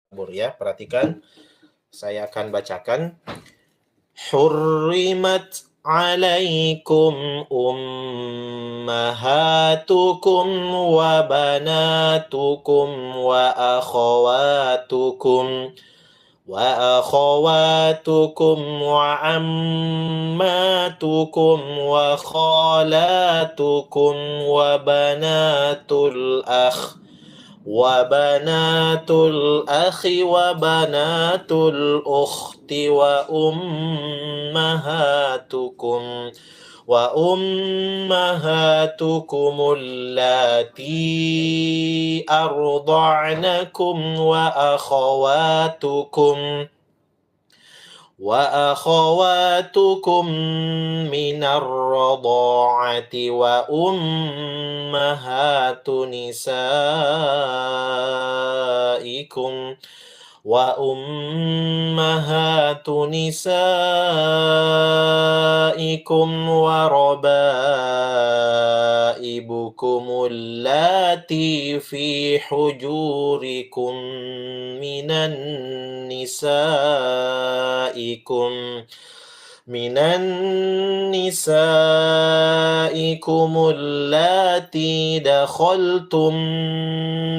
Ya, perhatikan. Saya akan bacakan. Hurrimat alaikum ummahatukum wa banatukum wa akhawatukum wa ammatukum wa khalatukum wa banatul akh وبنات الأخ وبنات الأخت وأمهاتكم اللاتي أرضعنكم وأخواتكم من الرضاعة وأمهات نسائكم وربائبكم اللاتي في حجوركم من النسائكم اللاتي دخلتم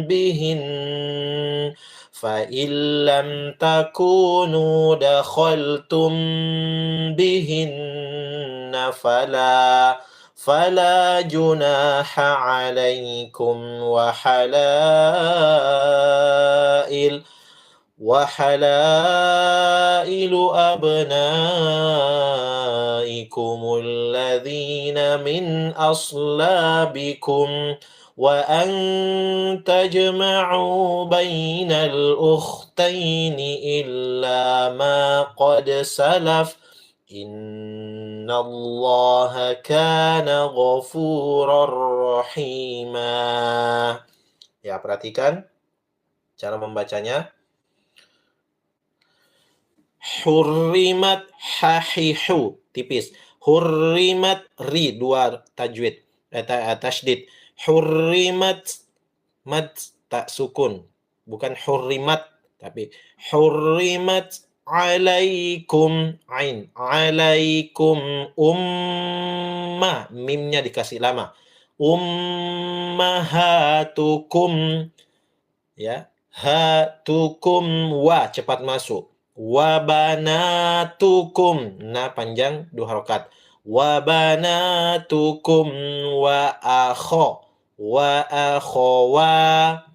بهن فإن لم تكونوا دخلتم بهن فلا جناح عليكم وحلائل أبنائكم الذين من أصلابكم وأن تجمعوا بين الأختين إلا ما قد سلف إن الله كان غفورا رحيما. Ya, perhatikan cara membacanya. Hurrimat hahihu tipis. Hurrimat ri dua tajwid tasydid. Hurrimat mad tak sukun, bukan hurrimat tapi hurrimat alaikum umma, mimnya dikasih lama. Ummahatukum, ya, hatukum wa cepat masuk. Wabanatukum, nah panjang dua harokat. Wabanatukum wa akhawa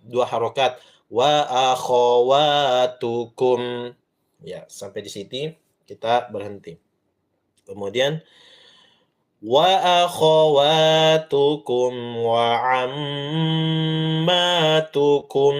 dua harokat. Wa akhawatukum. Ya, sampai di sini kita berhenti. Kemudian wa akhawatukum wa ammatukum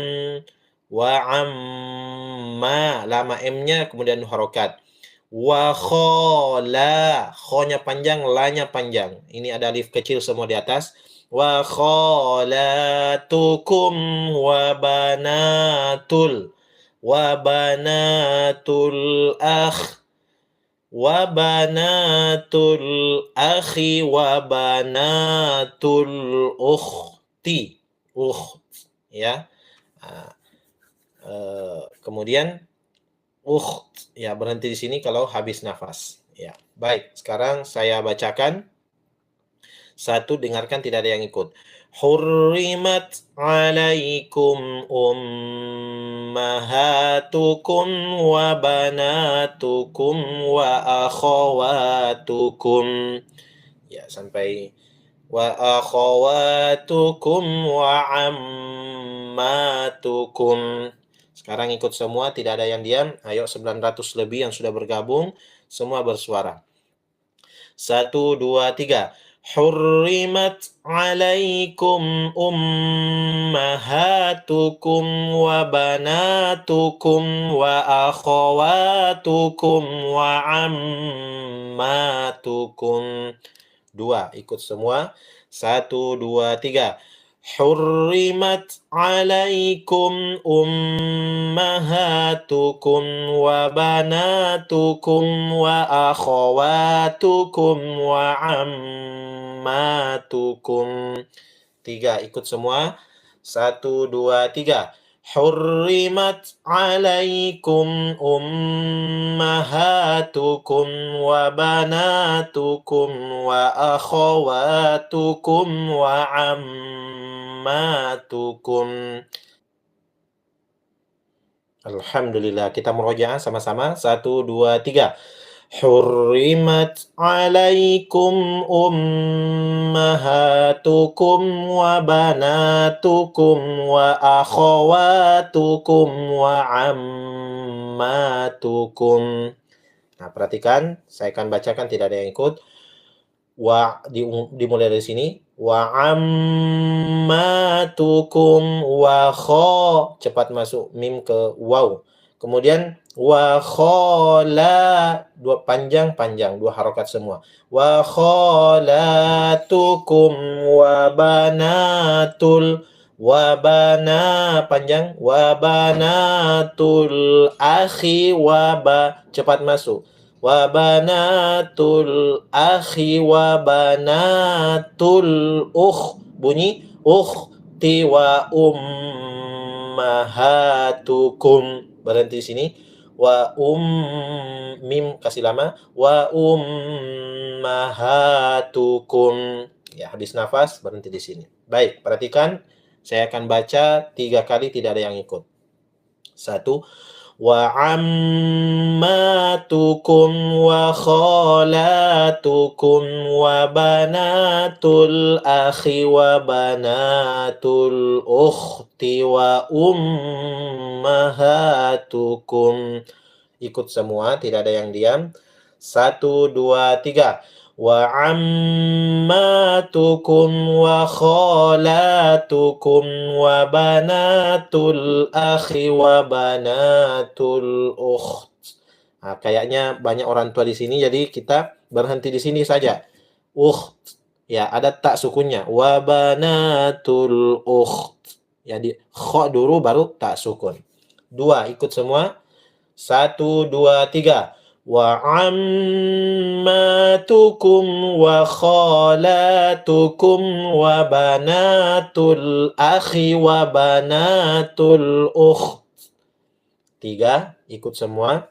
wa amma, lama m-nya kemudian harokat. Wa khala, kho-nya panjang, la-nya panjang. Ini ada alif kecil semua di atas. Wa khalatukum wa banatul akh wa banatul akhi wa banatul ukhti, ya. Kemudian ya, berhenti di sini kalau habis nafas. Ya, baik. Sekarang saya bacakan. Satu, dengarkan, tidak ada yang ikut. Hurrimat alaikum ummahatukum wa banatukum wa akhawatukum. Ya, sampai wa akhawatukum wa ammatukum. Sekarang ikut semua, tidak ada yang diam. Ayo, 900 lebih yang sudah bergabung, semua bersuara. 1, 2, 3. Hurrimat alaikum ummahatukum wa banatukum wa akhawatukum wa ammatukum. 2, ikut semua. 1, 2, 3. Hurrimat alaikum ummahatukum wa banatukum wa akhawatukum wa ammatukum. 3, ikut semua. 1, 2, 3. Hurrimat alaikum ummahatukum wa banatukum wa akhawatukum wa ammatukum. Alhamdulillah. Kita murojaah sama-sama. 1, 2, 3. Hurrimat alaikum ummahatukum wa banatukum wa akhawatukum wa ammatukum. Nah, perhatikan, saya akan bacakan, tidak ada yang ikut. Dimulai dari sini. Wa ammatukum wa kho, cepat masuk mim ke waw. Kemudian wa khola, dua panjang, dua harokat semua. Wa kholatukum wa banatul, wa bana panjang, wa banatul akhi wa ba, cepat masuk. Wa banatul akhi wa banatul bunyi ukhti wa ummahatukum. Berhenti di sini. Wa mim kasih lama. Wa ummahatukum. Ya, habis nafas berhenti di sini. Baik, perhatikan. Saya akan baca 3 kali, tidak ada yang ikut. 1. Wa ammatukum wa khalatukum wa banatul akhi wa banatul ukhti wa ummahatukum. Ikut semua, tidak ada yang diam. 1, 2, 3. Wa ammatukum wa khalatukum wa banatul akhi wa banatul ukht. Nah, kayaknya banyak orang tua di sini, jadi kita berhenti di sini saja. Ukht. Ya, ada tak sukunnya. Wa banatul ukht. Jadi kha dulu baru tak sukun. 2, ikut semua. 1, 2, 3. Wa ammatukum wa khalatukum wa banatul akhi wa banatul ukht. 3, ikut semua.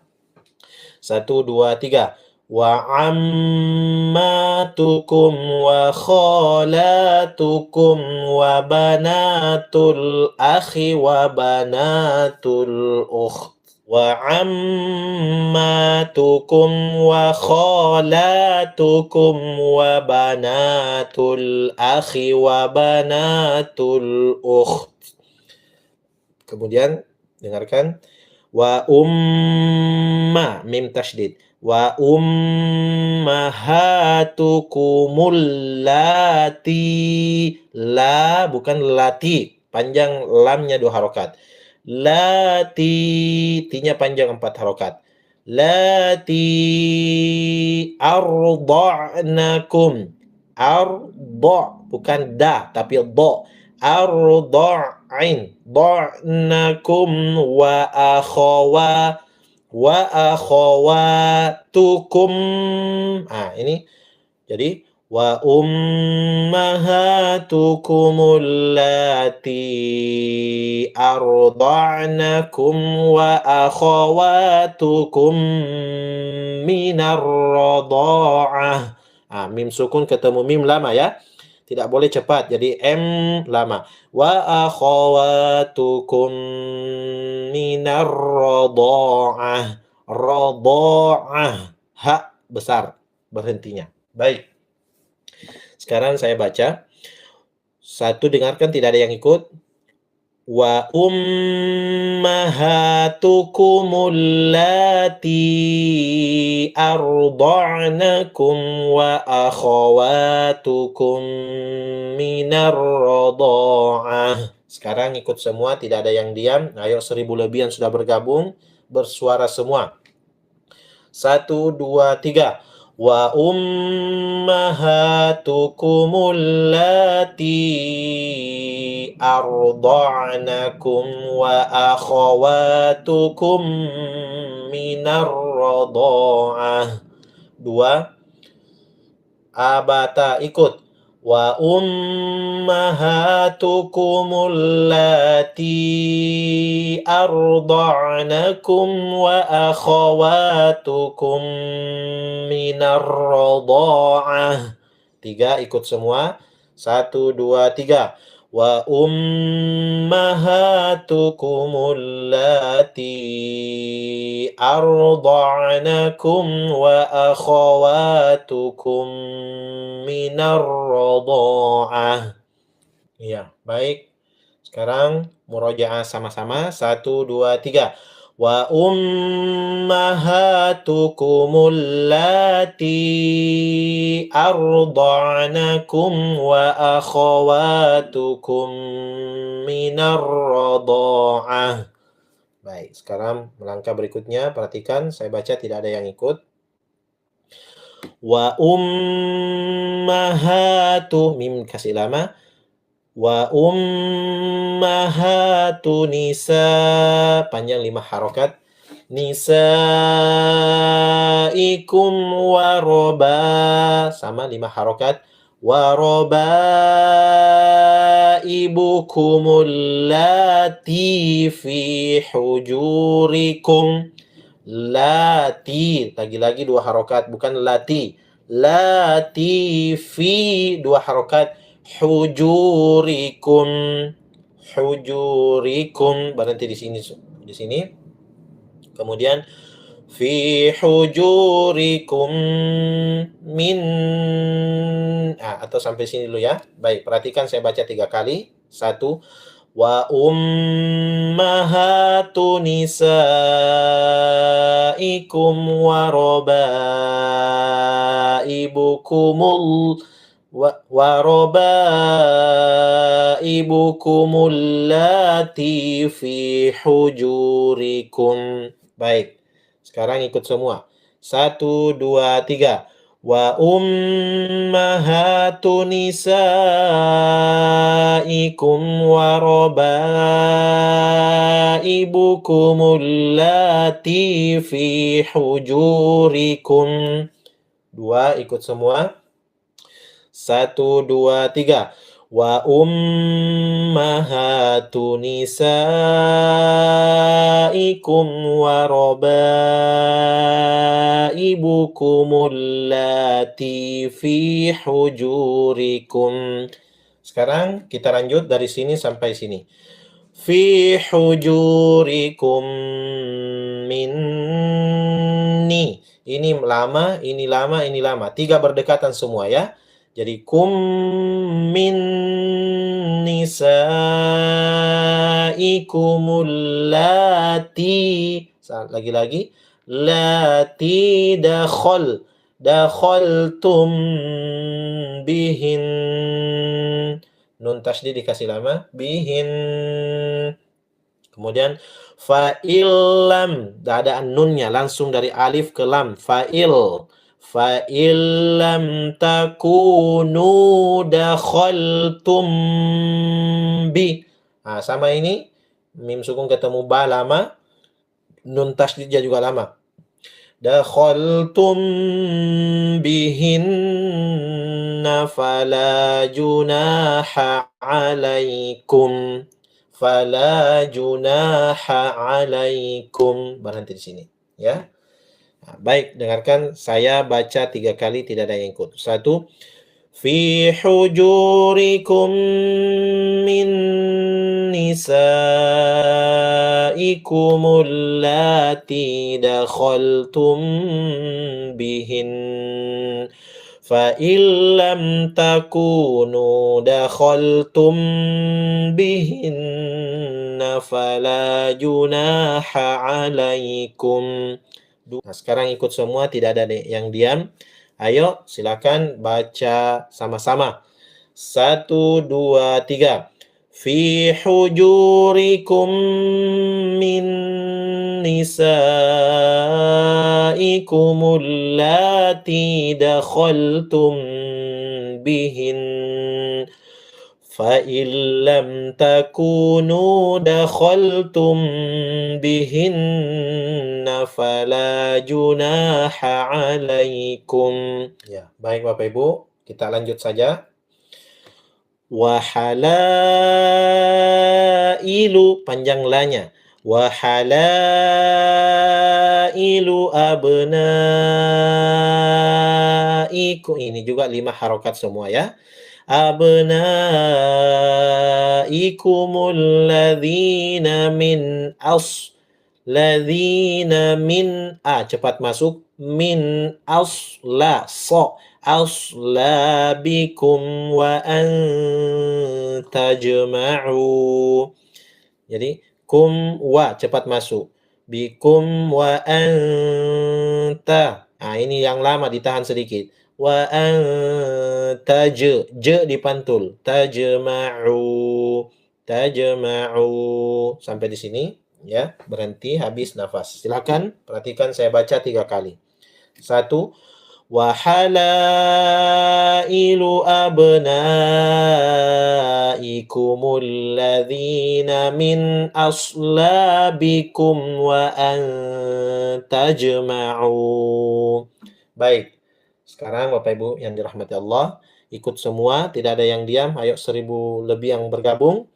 1, 2, 3. Wa ammatukum wa khalatukum wa banatul akhi wa banatul ukht. Wa ammatukum wa khalatukum wa banatul akhi wa banatul ukht. Kemudian dengarkan. Wa mim tasydid. Wa ummahatukumul lati. La bukan lati, panjang lamnya 2 harokat. Lati, tinya panjang 4 harokat. Lati arda'nakum. Bukan da, tapi do. Arda'in. Da'nakum wa akhawatukum. Ini jadi wa ummahatukumul lati arda'nakum wa akhawatukum minar radha'ah. Mim sukun ketemu mim lama ya. Tidak boleh cepat, jadi lama. Wa akhawatukum minar radha'ah. Radha'ah. Ha besar berhentinya. Baik. Sekarang saya baca. 1, dengarkan, tidak ada yang ikut. Wa ummahatukumul lati arda'nakum wa akhawatukum minar radha'ah. Sekarang ikut semua, tidak ada yang diam. Ayo, 1000 lebih yang sudah bergabung, bersuara semua. 1, 2, 3. Wa ummahatukumul lati arda'nakum wa akhawatukum minar radha'ah. 2. Abata, ikut. Wa ummahatukumul lati arda'nakum wa akhawatukum minar radha'ah. 3 ikut semua. 1, 2, 3. Wa ummahatukumul lati arda'nakum wa akhawatukum minar radha'ah. Ya, baik. Sekarang murojaah sama-sama. 1, 2, 3. Wa ummahatukumul lati arda'nakum wa akhawatukum minar radha'ah. Baik, sekarang melangkah berikutnya. Perhatikan, saya baca tidak ada yang ikut. Wa ummahatu, mim kasih lama. Wa ummahatu nisa, panjang 5 harokat. Nisaikum waroba, sama 5 harokat. Warobaibukumul lati fi hujurikum. Lati, lagi-lagi 2 harokat, bukan lati. Lati fi 2 harokat. Hujurikum, hujurikum, berhenti di sini. Kemudian fi hujurikum min, atau sampai sini dulu ya. Baik, perhatikan saya baca 3 kali. 1. Wa ummahatu nisaikum wa robaibukumul warobaibukumul lati fi hujurikum. Baik, sekarang ikut semua. 1, 2, 3. Wa ummahatu nisaikum warobaibukumul lati fi hujurikum. 2, ikut semua. 1, 2, 3. Wa ummahatu nisaikum wa rabaibukumul lati fi hujurikum. Sekarang kita lanjut dari sini sampai sini. Fi hujurikum minni. Ini lama, ini lama, ini lama. 3 berdekatan semua ya. Jadi kum min nisaikumul lati, lagi-lagi lati dakhaltum bihin, nun tasydid dikasih lama, bihin. Kemudian fa'illam, ada nunnya langsung dari alif ke lam, fa'illam takunu dakhaltum bi. Sama ini mim sukun ketemu ba lama, nun tasydidnya juga lama. Dakhaltum bihinna fala junaha alaikum. Fala junaha alaikum. Berhenti di sini ya. Baik, dengarkan saya baca 3 kali, tidak ada yang ikut. 1. Fi hujurikum min nisaikumul lati dakhaltum bihin. Fa illam takunu dakhaltum bihinna fala junaha alaikum. Nah, sekarang ikut semua, tidak ada yang diam. Ayo, silakan baca sama-sama. 1, 2, 3. Fi hujurikum min nisaikumul lati dakhaltum bihin. فَإِن لَّمْ تَكُونُوا دَخَلْتُم بِهِنَّ فَلَا جُنَاحَ عَلَيْكُمْ. Ya, baik Bapak Ibu, kita lanjut saja. wa halailu, panjang lanya, wa halailu abnaikum, ini juga 5 harokat semua ya. Abnaikumul ladzina min ladzina min, cepat masuk, min aslabikum wa an tajma'u. Jadi kum wa cepat masuk, bikum wa anta. Ini yang lama ditahan sedikit. Wa anta je dipantul. Tajma'u. Sampai di sini ya, berhenti habis nafas. Silakan perhatikan saya baca 3 kali. 1, wa halailu abnaikumul ladzina min aslabikum wa an tajma'u. Baik. Sekarang Bapak Ibu yang dirahmati Allah, ikut semua, tidak ada yang diam. Ayo 1000 lebih yang bergabung.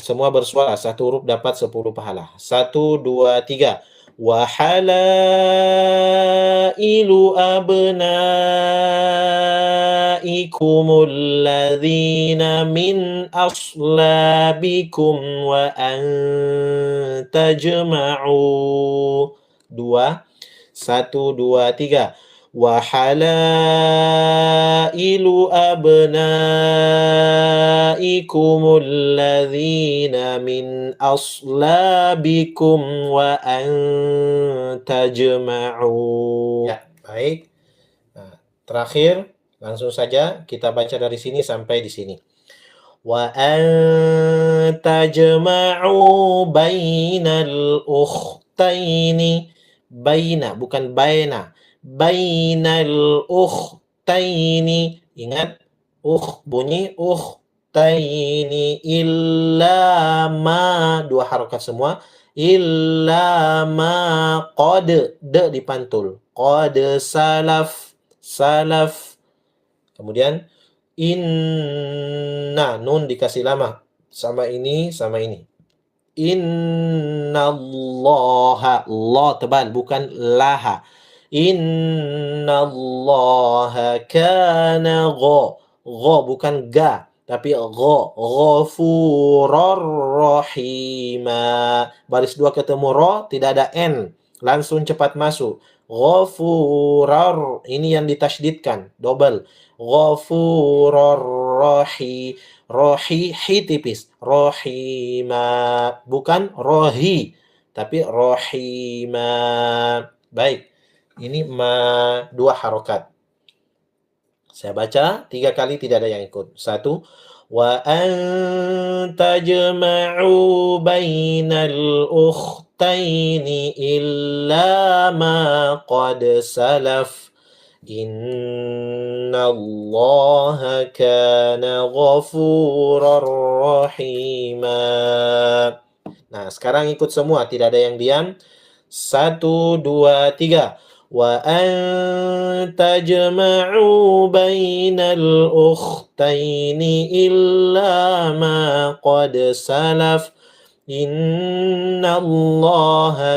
Semua bersuara, 1 huruf dapat 10 pahala. 1, 2, 3. Wa halailu abnaikumul ladzina min aslabikum wa an tajma'u. 2, 1, 2, 3. Wa halailu abnaikumul ladzina min aslabikum wa an tajma'u. Ya, baik. Terakhir, langsung saja kita baca dari sini sampai di sini. Wa an tajma'u bainal ukhtaini. Baina, bukan baina. Bainal ukhtaini. Ingat, bunyi ukhtaini. Illa ma, 2 harokat semua. Illa ma qad, dipantul. Qad salaf. Kemudian inna, nun dikasih lama. Sama ini. Innallaha, Allah tebal, bukan laha. Innallaha kana bukan ga, tapi ghafurur rahima. Baris 2 ketemu ro, tidak ada n, langsung cepat masuk. Ghafurur, ini yang ditasydidkan, double. Ghafurur rohi, hi tipis. Rohima, bukan rohi, tapi rohima. Baik, ini 2 harokat. Saya baca 3 kali, tidak ada yang ikut. 1, wa an tajma'u bainal ukhtaini illa ma qad salaf. Innallaha kana ghafurar rahima. Nah, sekarang ikut semua, tidak ada yang diam. 1, 2, 3. Wa an tajma'u bainal ukhtaini illa ma qad salaf. Innallaha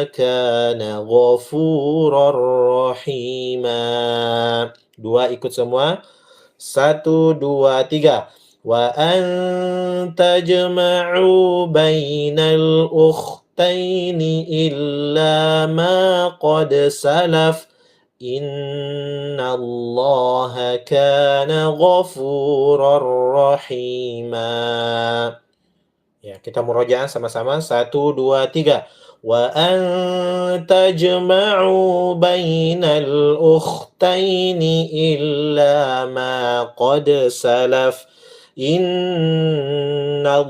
kana ghafurar rahima. 2 ikut semua. 1, 2, 3. Wa an tajma'u bainal ukhtaini illa ma qad salaf. Innallaha kana ghafurar rahima. Ya, kita murojaah sama-sama. 1, 2, 3. Wa an tajma'u bainal ukhtaini illa ma qad salaf. Innallaha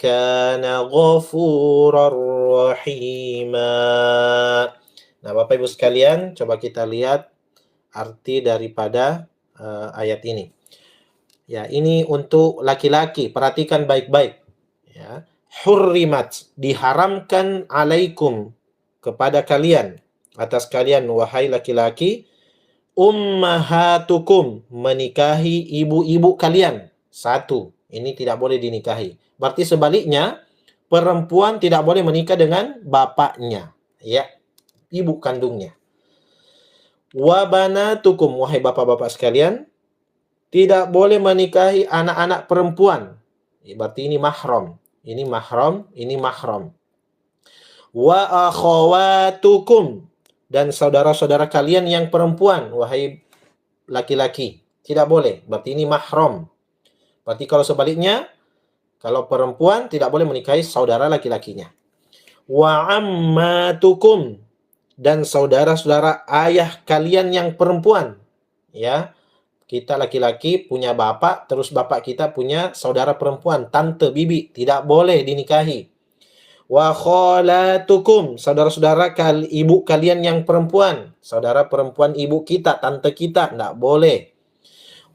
kana ghafurar rahima. Nah, Bapak Ibu sekalian, coba kita lihat arti daripada ayat ini. Ya, ini untuk laki-laki, perhatikan baik-baik. Ya, hurrimat, diharamkan alaikum, kepada kalian, atas kalian wahai laki-laki, ummahatukum, menikahi ibu-ibu kalian. Satu, ini tidak boleh dinikahi. Berarti sebaliknya, perempuan tidak boleh menikah dengan bapaknya, ya, ibu kandungnya. Wa banatukum, wahai bapak-bapak sekalian, tidak boleh menikahi anak-anak perempuan. Berarti ini mahram. Ini mahram, ini mahram. Wa akhawatukum, dan saudara-saudara kalian yang perempuan, wahai laki-laki. Tidak boleh. Berarti ini mahram. Berarti kalau sebaliknya, kalau perempuan tidak boleh menikahi saudara laki-lakinya. Wa ammatukum, dan saudara-saudara ayah kalian yang perempuan. Ya, kita laki-laki punya bapak, terus bapak kita punya saudara perempuan, tante, bibi, tidak boleh dinikahi. Wa khalatukum, saudara-saudara ibu kalian yang perempuan, saudara perempuan ibu kita, tante kita, tidak boleh.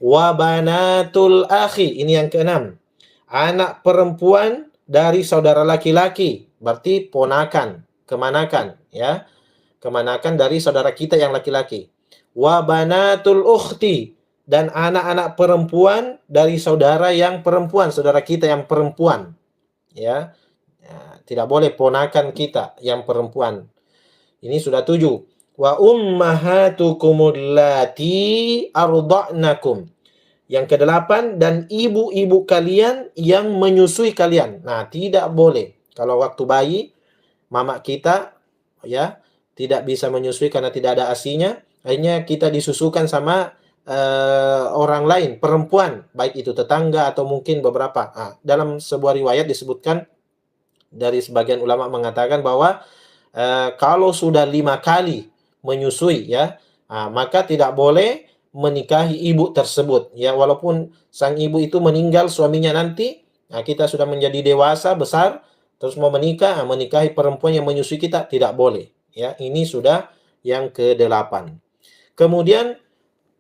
Wa banatul akhi, ini yang keenam, anak perempuan dari saudara laki-laki, berarti ponakan, kemanakan, ya, kemanakan dari saudara kita yang laki-laki. Wa banatul ukhti, dan anak-anak perempuan dari saudara yang perempuan, saudara kita yang perempuan, ya. Tidak boleh ponakan kita yang perempuan. Ini sudah 7. Wa ummahatukumul lati arda'nakum. Yang ke-8, dan ibu-ibu kalian yang menyusui kalian. Nah, tidak boleh. Kalau waktu bayi, mama kita, ya, tidak bisa menyusui karena tidak ada ASI-nya, akhirnya kita disusukan sama orang lain, perempuan, baik itu tetangga atau mungkin beberapa. Dalam sebuah riwayat disebutkan, dari sebagian ulama mengatakan bahwa kalau sudah 5 kali menyusui, ya, maka tidak boleh menikahi ibu tersebut, ya, walaupun sang ibu itu meninggal suaminya nanti, kita sudah menjadi dewasa besar, terus mau menikah, menikahi perempuan yang menyusui kita, tidak boleh, ya. Ini sudah yang ke-8. Kemudian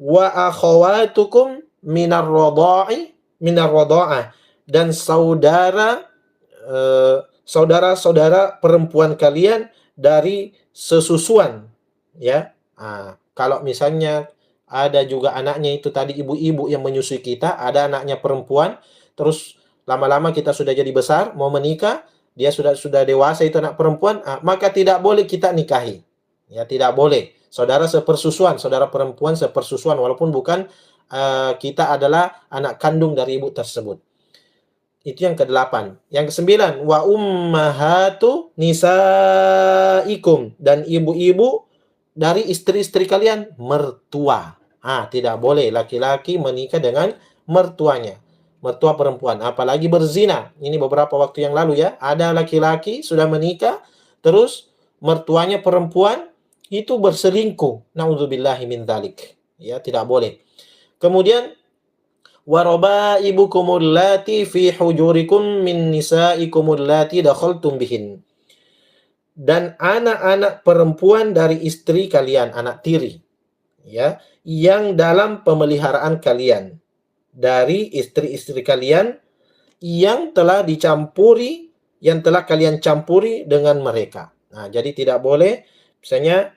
wa akhawatukum minar radha'ah, dan saudara-saudara perempuan kalian dari sesusuan, ya. Kalau misalnya ada juga anaknya itu tadi ibu-ibu yang menyusui kita, ada anaknya perempuan, terus lama-lama kita sudah jadi besar, mau menikah, dia sudah dewasa itu anak perempuan, maka tidak boleh kita nikahi. Ya, tidak boleh. Saudara sepersusuan, saudara perempuan sepersusuan, walaupun bukan kita adalah anak kandung dari ibu tersebut. Itu yang ke-8. Yang ke-9, wa ummahatu nisaikum, dan ibu-ibu dari istri-istri kalian, mertua. Tidak boleh laki-laki menikah dengan mertuanya, mertua perempuan, apalagi berzina. Ini beberapa waktu yang lalu, ya, ada laki-laki sudah menikah, terus mertuanya perempuan itu berselingkuh. Na'udzubillahi min dzalik. Ya, tidak boleh. Kemudian warabaibukumul lati fi hujurikum min nisaikumul lati dakhaltum bihin, dan anak-anak perempuan dari istri kalian, anak tiri, ya, yang dalam pemeliharaan kalian, dari istri-istri kalian yang telah dicampuri, yang telah kalian campuri dengan mereka. Jadi tidak boleh misalnya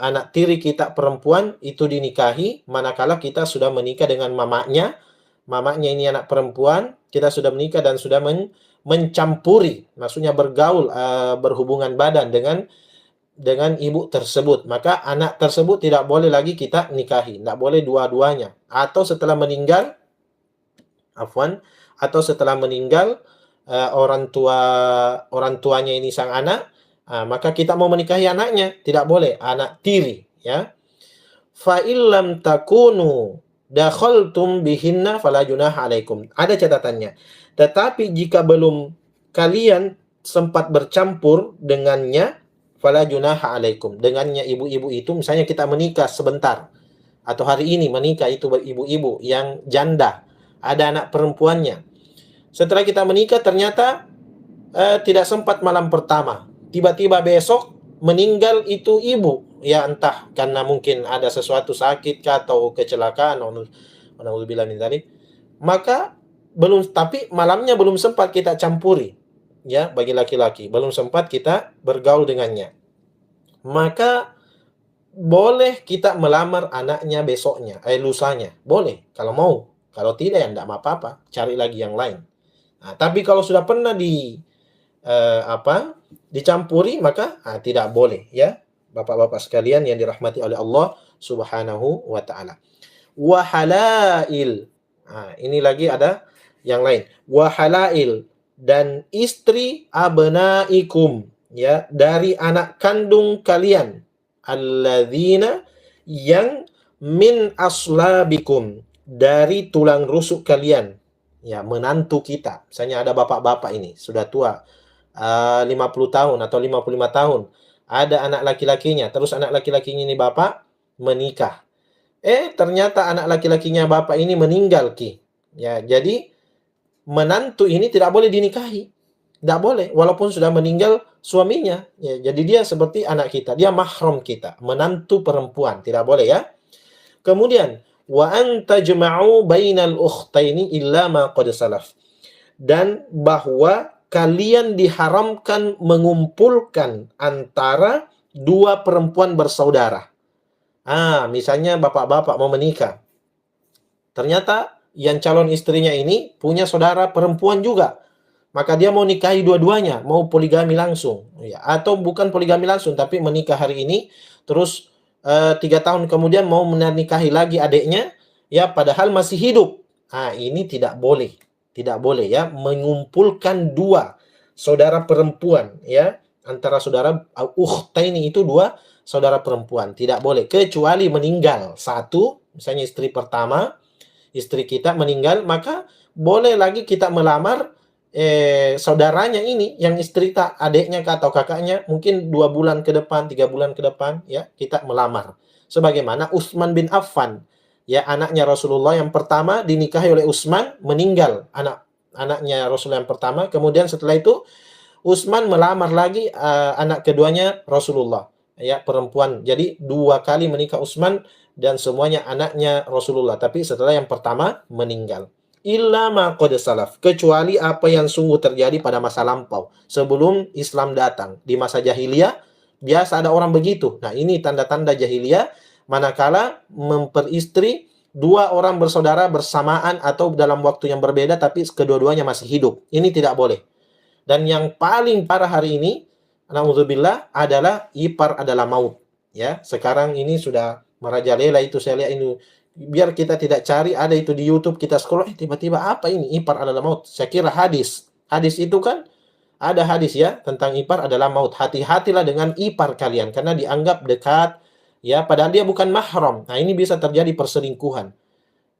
anak tiri kita perempuan itu dinikahi manakala kita sudah menikah dengan mamanya ini anak perempuan, kita sudah menikah dan sudah mencampuri, maksudnya bergaul, berhubungan badan dengan ibu tersebut, maka anak tersebut tidak boleh lagi kita nikahi, tidak boleh dua-duanya. Atau setelah meninggal, orang tuanya ini sang anak, maka kita mau menikahi anaknya, tidak boleh, anak tiri, ya. Fa illam takunu dakhaltum bihinna fala junaha alaikum. Ada catatannya. Tetapi jika belum kalian sempat bercampur dengannya, fala junaha alaikum. Dengannya ibu-ibu itu, misalnya kita menikah sebentar, atau hari ini menikah, itu ibu-ibu yang janda, ada anak perempuannya. Setelah kita menikah ternyata tidak sempat malam pertama, tiba-tiba besok meninggal itu ibu, ya, entah karena mungkin ada sesuatu sakit atau kecelakaan, maka tapi malamnya belum sempat kita campuri, ya, bagi laki-laki belum sempat kita bergaul dengannya, maka boleh kita melamar anaknya besoknya, lusanya. Boleh, kalau mau. Kalau tidak ya enggak apa-apa, cari lagi yang lain. Nah, tapi kalau sudah pernah dicampuri maka tidak boleh ya. Bapak-bapak sekalian yang dirahmati oleh Allah Subhanahu wa taala. Wa halail. Nah, ini lagi ada yang lain. Wa halail, dan istri abnaikum, ya, dari anak kandung kalian, alladzina, yang min aslabikum, dari tulang rusuk kalian, ya, menantu kita. Misalnya ada bapak-bapak ini sudah tua, 50 tahun atau 55 tahun, ada anak laki-lakinya, terus anak laki-lakinya ini bapak menikah, ternyata anak laki-lakinya bapak ini meninggal, ya, jadi menantu ini tidak boleh dinikahi. Tidak boleh, walaupun sudah meninggal suaminya. Ya, jadi dia seperti anak kita, dia mahram kita, menantu perempuan, tidak boleh ya. Kemudian, wa anta jama'u bainal ukhtaini illa ma qad salaf. Dan bahwa kalian diharamkan mengumpulkan antara dua perempuan bersaudara. Misalnya bapak-bapak mau menikah. Ternyata yang calon istrinya ini punya saudara perempuan juga. Maka dia mau nikahi dua-duanya, mau poligami langsung, ya, atau bukan poligami langsung, tapi menikah hari ini, terus 3 tahun kemudian mau menikahi lagi adiknya, ya, padahal masih hidup. Ini tidak boleh ya, mengumpulkan dua saudara perempuan, ya, antara saudara ukhtaini itu dua saudara perempuan, tidak boleh, kecuali meninggal satu, misalnya istri pertama, istri kita meninggal, maka boleh lagi kita melamar saudaranya ini, yang istri adiknya atau kakaknya, mungkin 2 bulan ke depan, 3 bulan ke depan, ya, kita melamar. Sebagaimana Utsman bin Affan, ya, anaknya Rasulullah yang pertama dinikahi oleh Utsman, meninggal anaknya Rasulullah yang pertama, kemudian setelah itu Utsman melamar lagi anak keduanya Rasulullah, ya, perempuan. Jadi 2 kali menikah Utsman dan semuanya anaknya Rasulullah, tapi setelah yang pertama meninggal. Illa ma qad salaf, kecuali apa yang sungguh terjadi pada masa lampau, sebelum Islam datang. Di masa jahiliyah biasa ada orang begitu. Nah, ini tanda-tanda jahiliyah, manakala memperistri 2 orang bersaudara bersamaan atau dalam waktu yang berbeda, tapi kedua-duanya masih hidup. Ini tidak boleh. Dan yang paling parah hari ini, na'udzubillah, adalah ipar adalah maut. Ya, sekarang ini sudah merajalela itu, saya lihat ini. Biar kita tidak cari, ada itu di YouTube, kita scroll, tiba-tiba apa ini, ipar adalah maut. Saya kira hadis itu kan ada hadis ya tentang ipar adalah maut. Hati-hatilah dengan ipar kalian, karena dianggap dekat, ya, padahal dia bukan mahram. Nah, ini bisa terjadi perselingkuhan.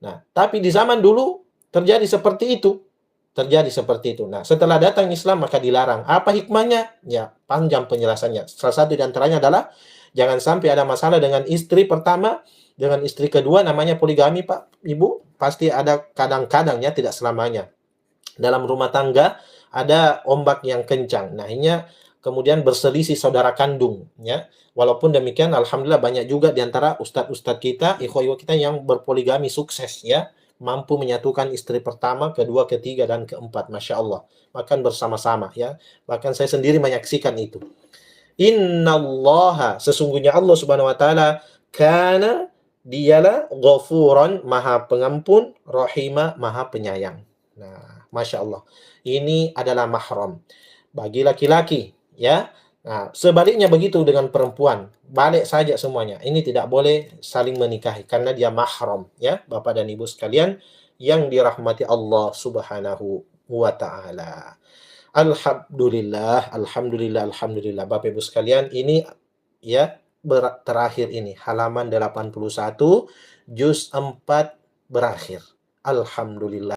Nah, tapi di zaman dulu terjadi seperti itu. Nah, setelah datang Islam maka dilarang. Apa hikmahnya? Ya, panjang penjelasannya. Salah satu di antaranya adalah jangan sampai ada masalah dengan istri pertama, dengan istri kedua, namanya poligami, Pak, Ibu. Pasti ada kadang-kadang, ya, tidak selamanya. Dalam rumah tangga ada ombak yang kencang. Nah, ini kemudian berselisih saudara kandung, ya. Walaupun demikian, alhamdulillah banyak juga di antara ustadz-ustadz kita, ikhwah-ikhwah kita yang berpoligami sukses, ya. Mampu menyatukan istri pertama, kedua, ketiga, dan keempat. Masya Allah. Bahkan bersama-sama, ya. Bahkan saya sendiri menyaksikan itu. Innallaha, sesungguhnya Allah Subhanahu wa taala, kana, dialah ghafuran, maha pengampun, rahima, maha penyayang. Nah, Masya Allah. Ini adalah mahram bagi laki-laki, ya. Nah, sebaliknya begitu dengan perempuan. Balik saja semuanya. Ini tidak boleh saling menikahi karena dia mahram, ya, Bapak dan Ibu sekalian yang dirahmati Allah Subhanahu wa taala. Alhamdulillah, Bapak Ibu sekalian, ini, ya, terakhir ini halaman 81 juz 4 berakhir. Alhamdulillah.